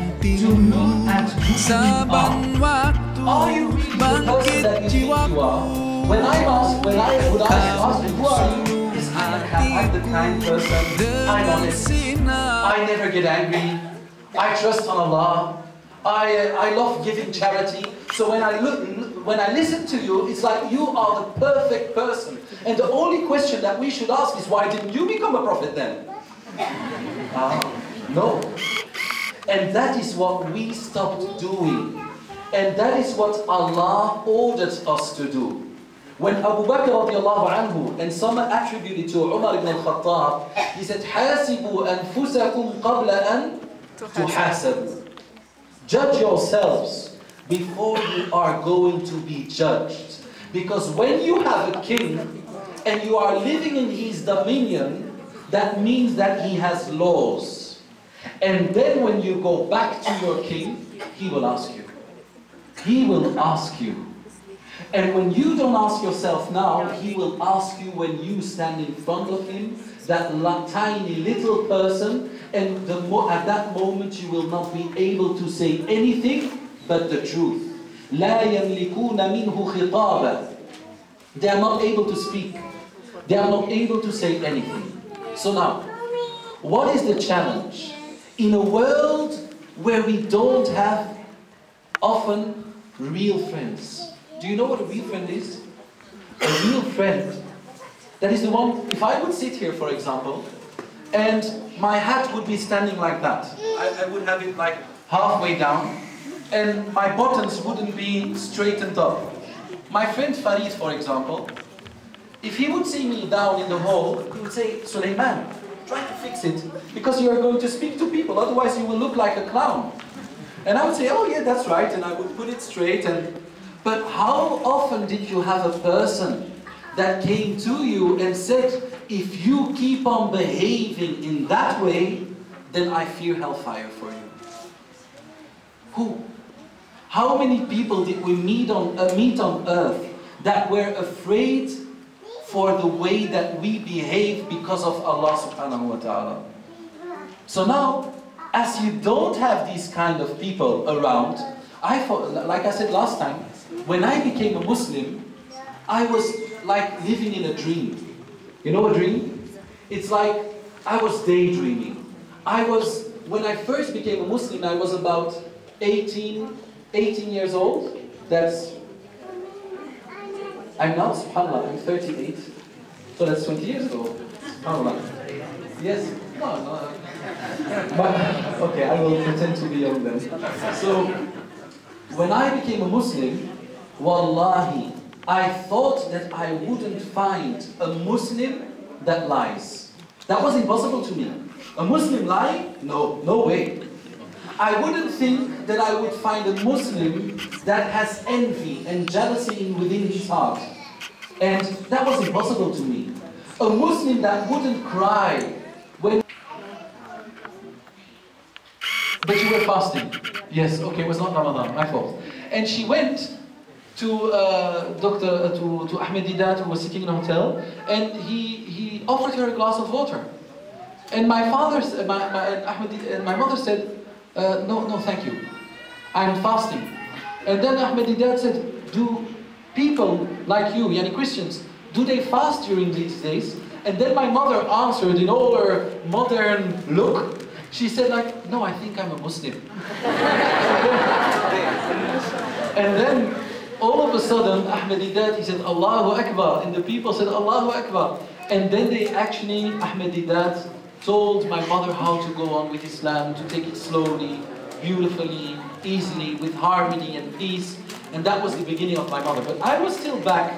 look at who you are. Are you really the person that you think you are? When I would ask you, who are you? Yes, I'm the kind person. I'm honest. I never get angry. I trust on Allah. I love giving charity. So when I listen to you, it's like you are the perfect person. And the only question that we should ask is, why didn't you become a prophet then? No. And that is what we stopped doing. And that is what Allah ordered us to do. When Abu Bakr radiallahu anhu, and some attributed to Umar ibn al-Khattab, he said, حَاسِبُوا أَنفُسَكُمْ قَبْلَ أَن تُحَاسَبُوا. Judge yourselves before you are going to be judged. Because when you have a king and you are living in his dominion, that means that he has laws. And then when you go back to your king, he will ask you. He will ask you. And when you don't ask yourself now, he will ask you when you stand in front of him, that tiny little person, and at that moment you will not be able to say anything but the truth. لا يملكون منه خطابا. They are not able to speak. They are not able to say anything. So now, what is the challenge? In a world where we don't have often real friends. Do you know what a real friend is? A real friend, that is the one, if I would sit here, for example, and my hat would be standing like that. I would have it like halfway down, and my buttons wouldn't be straightened up. My friend Farid, for example, if he would see me down in the hall, he would say, Suleiman, try to fix it, because you are going to speak to people, otherwise you will look like a clown. And I would say, oh yeah, that's right, and I would put it straight. But how often did you have a person that came to you and said, if you keep on behaving in that way, then I fear hellfire for you? Who? How many people did we meet on earth that were afraid for the way that we behave because of Allah subhanahu wa ta'ala? So now, as you don't have these kind of people around, like I said last time, when I became a Muslim, I was like living in a dream. You know a dream? It's like I was daydreaming. When I first became a Muslim, I was about 18 years old. I'm now, subhanAllah, I'm 38. So that's 20 years ago. SubhanAllah. Yes? No. But, okay, I will pretend to be young then. So, when I became a Muslim, wallahi, I thought that I wouldn't find a Muslim that lies. That was impossible to me. A Muslim lie? No way. I wouldn't think that I would find a Muslim that has envy and jealousy within his heart. And that was impossible to me. A Muslim that wouldn't cry when... But you were fasting. Yes, okay, it was not Ramadan, my fault. And she went to to Ahmed Didat, who was sitting in a hotel, and he offered her a glass of water. And my mother said, no, thank you. I'm fasting. And then Ahmed Didat said, do people like you, yani Christians, do they fast during these days? And then my mother answered in all her modern look, she said like, no, I think I'm a Muslim. And then all of a sudden, Ahmed Didat, he said, Allahu Akbar. And the people said, Allahu Akbar. And then they actually, Ahmed Didat told my mother how to go on with Islam, to take it slowly, beautifully, easily, with harmony and peace. And that was the beginning of my mother. But I was still back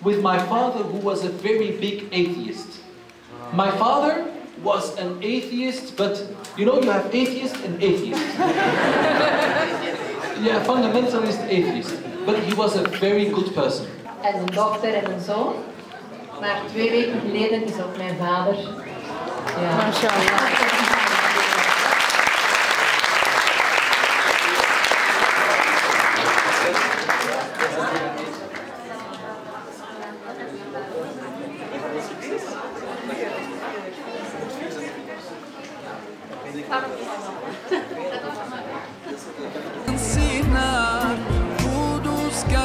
with my father, who was a very big atheist. My father was an atheist, but you know, you have atheist and atheist. Yeah, fundamentalist atheist. But he was a very good person. En een dochter en een zoon. Maar 2 weken geleden is ook mijn vader. Ja. MashaAllah. Ensinar tudo que